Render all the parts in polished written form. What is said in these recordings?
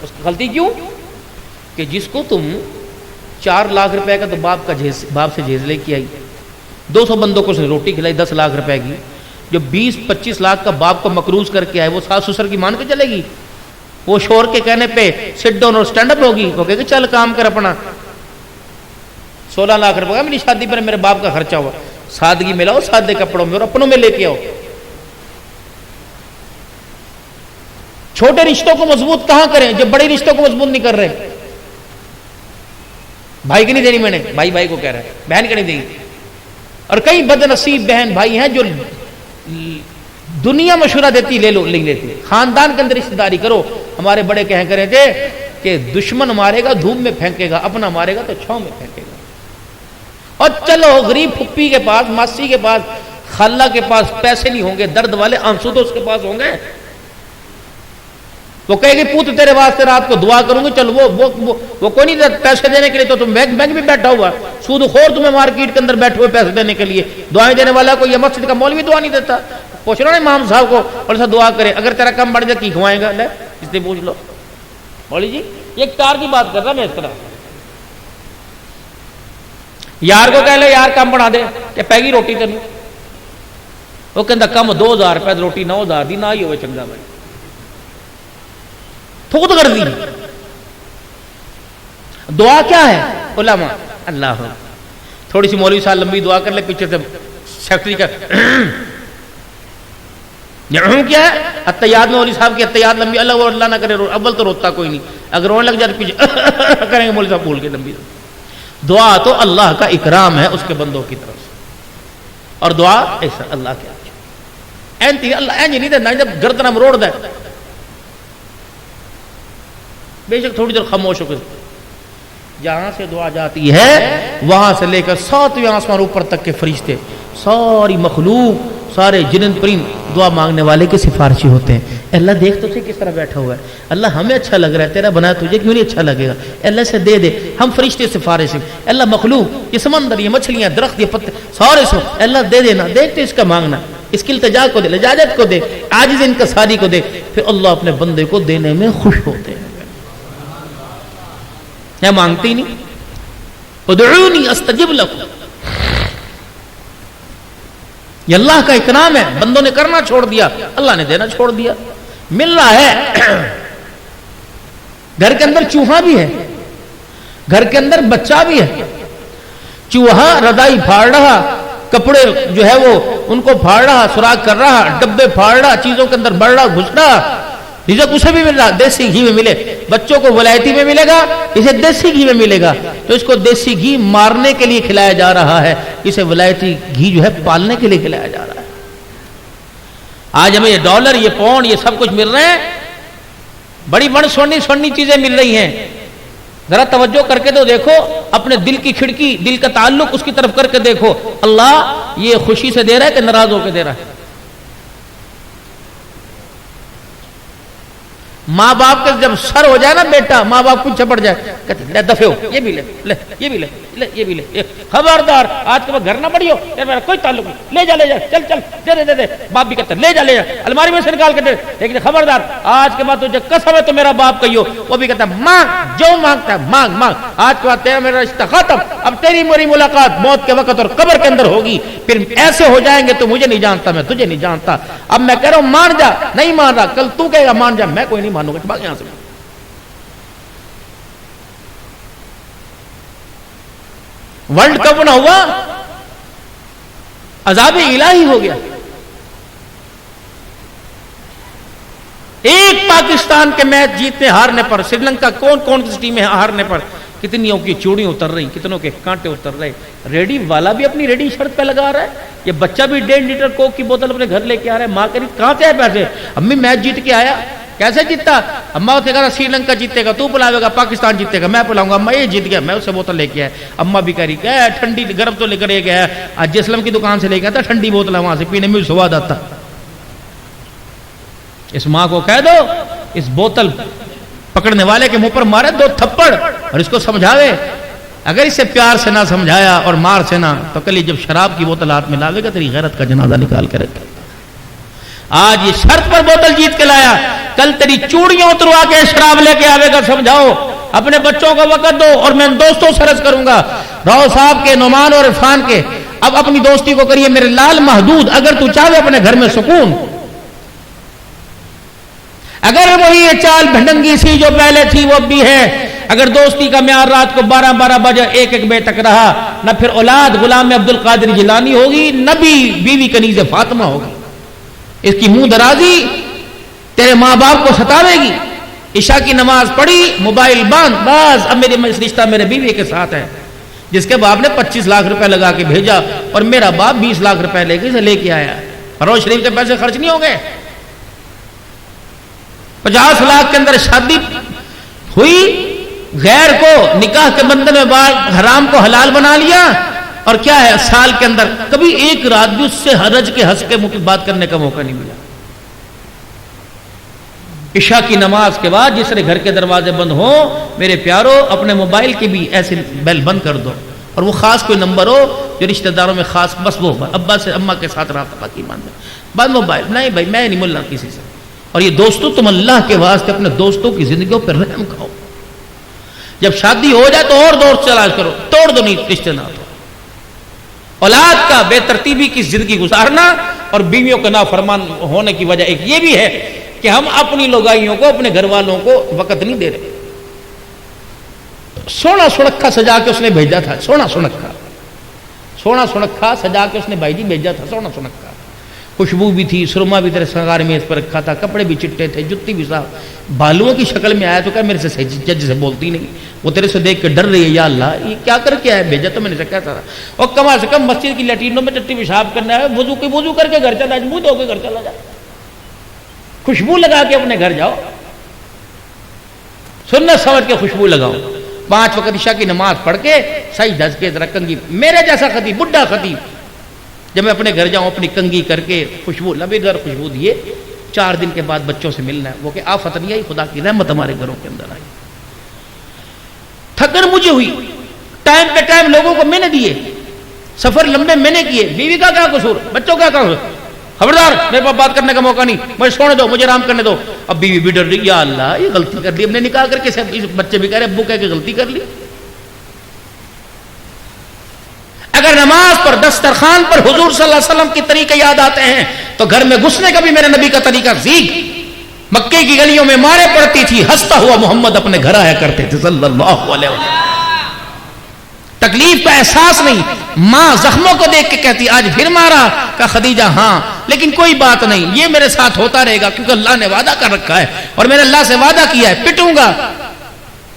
उसकी गलती क्यों कि जिसको तुम 4 लाख रुपए का तो बाप से झेज लेके आई, 200 बंदों को उसने रोटी खिलाई 10 लाख रुपए की, जो 20-25 लाख का बाप को मकरूज करके आए वो सास ससुर की मान के चलेगी? वो शोर के कहने पे सिट डाउन और स्टैंड अप होगी? वो कहेगी चल काम कर अपना। 16 लाख रुपए का मेरी शादी पर मेरे बाप का खर्चा हुआ, सादगी में लाओ, सादे कपड़ों में और अपनों में लेके आओ। छोटे रिश्तों को मजबूत कहां करें जब बड़े रिश्तों को मजबूत नहीं कर रहे? भाई की नहीं देनी मैंने, भाई भाई को कह रहा है, बहन की नहीं देगी। और कई बदनसीब बहन भाई हैं जो दुनिया मशवरा देती ले लो, नहीं लेती। खानदान के अंदर रिश्तेदारी करो। हमारे बड़े कह करे थे कि दुश्मन मारेगा धूप में फेंकेगा, अपना मारेगा तो छांव में फेंकेगा। और चलो गरीब फुप्पी के पास, मासी के पास, खाला के पास पैसे नहीं होंगे, दर्द वाले आंसू तो उसके पास होंगे। वो कहेगी पुत्र तेरे वास्ते रात को दुआ करूंगी, चल वो कोई नहीं पैसे देने के लिए, तो तुम बैंक भी बैठा हुआ, सूदखोर तुम्हें मार्केट के अंदर बैठे हुए पैसे देने के लिए, दुआएं देने वाला कोई मस्जिद का मौलवी दुआ नहीं देता। पूछ लो ना इमाम साहब को, और ऐसा दुआ करे अगर तेरा कम बढ़ जाए की खुआएगा? ले इसलिए पूछ लो। मौलवी जी ये कार की बात कर रहा मैं, इस तरह यार को कह ले यार कम बढ़ा दे कि पैगी रोटी तेन, वो कहता कम 2000 रुपए रोटी 9000 दी ना ही हो चंगा भाई, थोक कर दी। दुआ क्या है उलमा? अल्लाह थोड़ी सी मौलवी साहब लंबी दुआ कर ले, पीछे से सेक्रेटरी का क्या है अत्तयाद में मौलवी साहब की अत्तयाद लंबी, अल्लाह ना करे, अव्वल तो रोता कोई नहीं, अगर रोने लग जाए तो पीछे करेंगे मौलवी साहब बोल के लंबी। दुआ तो अल्लाह का इकराम है उसके बंदों की तरफ से, और दुआ ऐसा अल्लाह के एंती अल्लाह एंज नहीं देना जब गर्दन में रोड़ दे, बेशक थोड़ी देर खामोश होकर जहां से दुआ जाती है वहां से लेकर 7वें आसमान ऊपर तक के फरिश्ते, सारी मखलूक, सारे जिन्नत परिंद दुआ मांगने वाले के सिफारिशी होते हैं। अल्लाह देख तो किस तरह बैठा हुआ है, अल्लाह हमें अच्छा लग रहा है, तेरा बनाया तुझे क्यों नहीं अच्छा लगेगा, अल्लाह से दे दे। हम फरिश्ते सिफारिश, अल्लाह मखलूक, ये समंदर, ये मछलियां, दरख्त, ये पत्ते सारे सो अल्लाह दे देना, देखते इसका मांगना, इसकी इल्तिजा को दे, इजाजत को दे, आजिज़ इनकसारी को दे, फिर अल्लाह अपने बंदे को देने में खुश होते हैं। क्या मांगते ही नहीं? उदऊनी अस्तजिब लकुम, ये अल्लाह का इकराम है। बंदों ने करना छोड़ दिया, अल्लाह ने देना छोड़ दिया। मिल रहा है, घर के अंदर चूहा भी है, घर के अंदर बच्चा भी है, चूहा रजाई फाड़ रहा, कपड़े जो है वो उनको फाड़ रहा, सुराख कर रहा, डब्बे फाड़ रहा, चीजों के अंदर बढ़ रहा, घुस रहा, रिज़्क़ उसे भी मिल रहा, देसी घी में मिले, बच्चों को वलायती में मिलेगा, इसे देसी घी में मिलेगा, तो इसको देसी घी मारने के लिए खिलाया जा रहा है, इसे वलायती घी जो है पालने के लिए खिलाया जा रहा है। आज हमें ये डॉलर, ये पाउंड, ये सब कुछ मिल रहे हैं, बड़ी बड़ी सोनी चीजें मिल रही हैं। जरा तवज्जो करके तो देखो, अपने दिल की खिड़की, दिल का ताल्लुक उसकी तरफ करके देखो, अल्लाह ये खुशी से दे रहा है कि नाराज होकर दे रहा है? माँ बाप के जब सर हो जाए ना बेटा, माँ बाप पीछे पड़ जाए, कहते ले दफे हो, ये भी ले, ले ये भी ले, ले ये भी ले, खबरदार आज के बाद घर ना पड़ियो, मेरा कोई ताल्लुक नहीं, ले जा चल चल, दे दे। बाप भी कहते ले जा अलमारी में से निकाल के दे, लेकिन खबरदार आज के बाद तुझे कसम है तो मेरा बाप कहियो, वो भी कहता मांग, जो मांगता है मांग मांग, आज के बाद तेरा मेरा रिश्ता खत्म, अब तेरी मेरी मुलाकात मौत के वक्त और कब्र के अंदर होगी, फिर ऐसे हो जाएंगे तो मुझे नहीं जानता, मैं तुझे नहीं जानता। अब मैं कह रहा हूं मान जा, नहीं मान रहा, कल तू कहेगा मान जा, मैं कोई नहीं मानूंगा, भाग यहां से। वर्ल्ड कप ना हुआ, अजाब इलाही हो गया। एक पाकिस्तान के मैच जीतने हारने पर, श्रीलंका कौन कौन सी टीमें हारने पर कितनियों की चूड़ी उतर रही, कितनों के कांटे उतर रहे, रेडी वाला भी अपनी रेडी शर्ट पे लगा रहा है, ये बच्चा भी 1.5 लीटर कोक की बोतल अपने घर लेके आ रहा है, मां कह रही कहां से है पैसे, अम्मी मैच जीत के आया, कैसे जीता, अम्मा उसे कहा श्रीलंका जीतेगा तू पिलावेगा, पाकिस्तान जीतेगा मैं पिलाऊंगा, अम्मा ये जीत गया, मैं उससे बोतल लेके आया, अम्मा भी कह रही क्या ठंडी गर्म तो लेकर गया, आज जिस्लम की दुकान से लेके आता ठंडी बोतल, वहां से पीने में भी स्वाद आता। इस मां को कह दो इस बोतल पकड़ने वाले के मुंह पर मारे 2 थप्पड़ और इसको समझावे, अगर इसे प्यार से ना समझाया और मार से ना, तो कल जब शराब की बोतल हाथ में लावेगा तेरी गैरत का जनाजा निकाल कर रखेगा। आज ये शर्त पर बोतल जीत के लाया, कल तेरी चूड़ियां उतरवा के शराब लेके आवेगा। समझाओ, अपने बच्चों को वक्त दो और मैं दोस्तों से अर्ज करूंगा, राव साहब के, नुमान और इरफान के, अब अपनी दोस्ती को करिए मेरे लाल महदूद। अगर तू चाहे अपने घर में सुकून, अगर वही ये चाल भंडंगी सी जो पहले थी वो भी है, अगर दोस्ती का म्यार रात को 12-12 बजे 1-1 बजे तक रहा, न फिर औलाद गुलाम अब्दुल कादिर जिलानी होगी, न भी बीवी कनीज़े फातिमा होगी। इसकी मुंह दराजी तेरे माँ बाप को सतावेगी। ईशा की नमाज पढ़ी, मोबाइल बंद, बस अब मेरी रिश्ता मेरे बीवी के साथ है, जिसके बाप ने 25 लाख रुपए लगा के भेजा और मेरा बाप 20 लाख रुपए लेके आया। रोज शरीफ के पैसे खर्च नहीं हो गए। 50 लाख के अंदर शादी हुई, गैर को निकाह के बंधन में बात हराम को हलाल बना लिया, और क्या है, साल के अंदर कभी एक रात भी उससे हरज के हंस के मुंह की बात करने का मौका नहीं मिला। इशा की नमाज के बाद जिसरे घर के दरवाजे बंद हो, मेरे प्यारो अपने मोबाइल की भी ऐसे बेल बंद कर दो, और वो खास कोई नंबर हो जो रिश्तेदारों में खास, बस वो अब्बा से अम्मा के साथ राब्ता की बंद मोबाइल। नहीं भाई, मैं नहीं मिलना किसी से। और ये दोस्तों, तुम अल्लाह के वास्ते अपने दोस्तों की जिंदगियों पर रहम खाओ। जब शादी हो जाए तो और दोस्त तलाश करो, तोड़ दो नहीं रिश्ते ना तो। औलाद का बेतरतीबी की जिंदगी गुजारना और बीवियों का नाफरमान होने की वजह एक ये भी है कि हम अपनी लोगाइयों को, अपने घर वालों को वक्त नहीं दे रहे। सोना सुनक्खा सजा के उसने भेजा था, सोना सुनक्खा सजा के उसने भाई जी भेजा था, सोना सुनक्खा, खुशबू भी थी, सुरमा भी तेरे संगार में इस पर रखा था, कपड़े भी चिट्टे थे, जुत्ती भी साफ, बालुओं की शक्ल में आया तो क्या मेरे से जज से बोलती नहीं, वो तेरे से देख के डर रही है, या अल्लाह ये क्या करके आया, भेजा तो मैंने क्या था। और कम से कम मस्जिद की लैट्रिनों में टट्टी पेशाब करना है, वजू करके घर चला, मुंह धो के घर चला जा, खुशबू लगा के अपने घर जाओ, सुन्नत समझ के खुशबू लगाओ। 5 वक्त इशा की नमाज पढ़ के सही धस के जरा कंगी, मेरे जैसा खतीब, बुढ़ा खतीब, जब मैं अपने घर जाऊं अपनी कंगी करके खुशबू लबेदार खुशबू दिए, 4 दिन के बाद बच्चों से मिलना है, वो कि आफत नहीं आई, खुदा की रहमत हमारे घरों के अंदर आई। थकन मुझे हुई, टाइम पे टाइम लोगों को मैंने दिए, सफर लंबे मैंने किए, बीवी का क्या कसूर, बच्चों का क्या कसूर, खबरदार मेरे पास बात करने का मौका नहीं, मुझे सोने दो, मुझे आराम करने दो। अब बीवी भी डर रही, या अल्लाह ये गलती कर ली, हमने निकाह करके सब बच्चे भी कह रहे अब्बू कह के गलती कर ली। अगर नमाज पर, दस्तरखान पर हुजूर सल्लल्लाहु अलैहि वसल्लम के तरीके याद आते हैं तो घर में घुसने का भी मेरे नबी का तरीका सीख। मक्के की गलियों में मारे पड़ती थी, हंसता हुआ मोहम्मद अपने घर आया करते थे सल्लल्लाहु अलैहि वसल्लम। तकलीफ का एहसास नहीं, मां जख्मों को देख के कहती आज फिर मारा, का खदीजा हाँ, लेकिन कोई बात नहीं, ये मेरे साथ होता रहेगा क्योंकि अल्लाह ने वादा कर रखा है और मैंने अल्लाह से वादा किया है, पिटूंगा,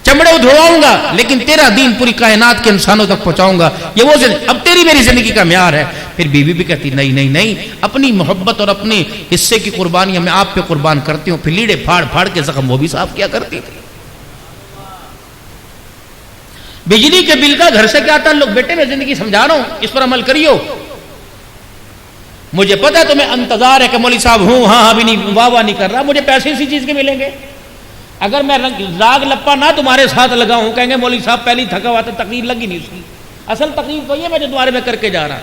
चमड़े उधड़वाऊंगा, लेकिन तेरा दीन पूरी कायनात के इंसानों तक पहुंचाऊंगा। ये वो अब तेरी मेरी जिंदगी का म्यार है। फिर बीवी भी कहती नहीं नहीं नहीं, अपनी मोहब्बत और अपने हिस्से की कुर्बानियां मैं आप पे कुर्बान करती हूँ। फिर लीड़े फाड़ फाड़ के जख्म वो भी साफ किया करती थी। बिजली के बिल का घर से क्या ताल्लुक, बेटे मैं जिंदगी समझा रहा हूं, इस पर अमल करियो। मुझे पता है तुम्हें इंतजार है कि मौली साहब हूं, हाँ अभी नहीं, वाह नहीं कर रहा, मुझे पैसे इसी चीज के मिलेंगे। अगर मैं राग लप्पा ना तुम्हारे साथ लगाऊं, कहेंगे मौली साहब पहले थका हुआ था, तकरीर लगी नहीं उसकी। असल तकरीर तो ये मैं जो तुम्हारे में करके जा रहा,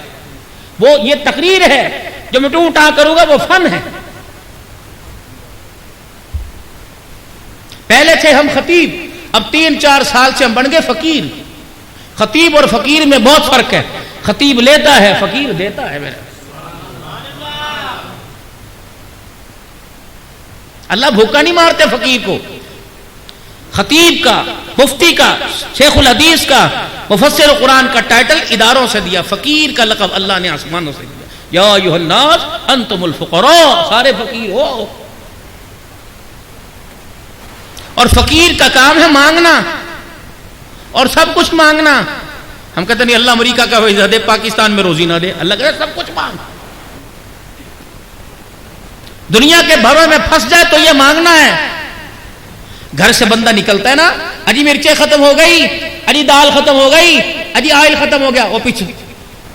वो ये तकरीर है, जो मैं टूटा करूंगा वो फन है। पहले थे हम खतीब, अब 3-4 साल से हम बन गए फकीर। खतीब और फकीर में बहुत फर्क है, खतीब लेता है, फकीर देता है। मेरा अल्लाह भूखा नहीं मारते फकीर को। खतीब का, मुफ्ती का, शेखुल हदीस का, मुफस्सिर कुरान का टाइटल इदारों से दिया, फकीर का लक़ब अल्लाह ने आसमानों से दिया, या अय्युहन्नास अंतुमुल फुक़रा, सारे फकीर हो। और फकीर का काम है मांगना और सब कुछ मांगना। हम कहते नहीं अल्लाह अमेरिका का वीज़ा दे, पाकिस्तान में रोजी ना दे, अल्लाह कहता सब कुछ मांग। दुनिया के भरों में फंस जाए तो ये मांगना है। घर से बंदा निकलता है ना, अजी मिर्चें खत्म हो गई, अजी दाल खत्म हो गई, अजी ऑयल खत्म हो गया, वो पीछे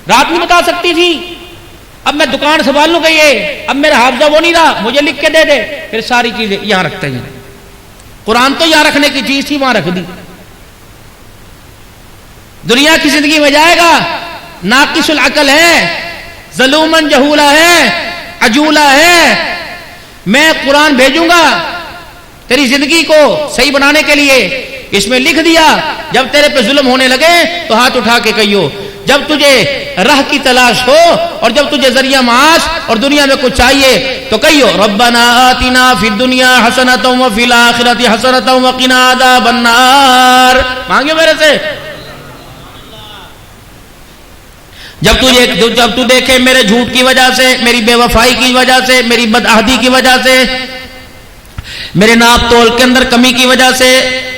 रात नहीं बता सकती थी, अब मैं दुकान संभाल लूंगा, ये अब मेरा हाफजा वो नहीं रहा, मुझे लिख के दे दे। फिर सारी चीजें यहां रखते हैं। कुरान तो यहां रखने की चीज थी, वहां रख दी। दुनिया की जिंदगी में जाएगा, नाकिसुल अकल है, जलूमन जहूला है, अजूला है, मैं कुरान भेजूंगा तेरी जिंदगी को सही बनाने के लिए। इसमें लिख दिया जब तेरे पे जुल्म होने लगे तो हाथ उठा के कहियो, जब तुझे राह की तलाश हो और जब तुझे जरिया माश और दुनिया में कुछ चाहिए तो कहियो रब्बना आतिना फिद दुनिया हसनतम व फिल आखिरति हसनतम व क़िना अज़ाबन्नार। मांगे मेरे से। जब तू देखे मेरे झूठ की वजह से, मेरी बेवफाई की वजह से, मेरी बदअहदी की वजह से, मेरे नाप तोल के अंदर कमी की वजह से,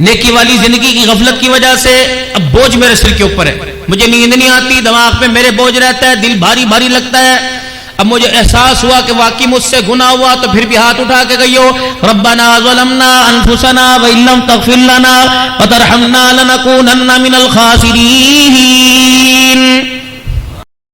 नेकी वाली जिंदगी की गफलत की वजह से अब बोझ मेरे सिर के ऊपर है, मुझे नींद नहीं आती, दिमाग पे मेरे बोझ रहता है, दिल भारी भारी लगता है। अब मुझे एहसास हुआ कि वाकई मुझसे गुनाह हुआ, तो फिर भी हाथ उठा के कहियो रब्बना ज़लमना अनफुसना व इल्लम तग़फिर लना व तरहमना लनकूनन्ना मिनल खासिरीन।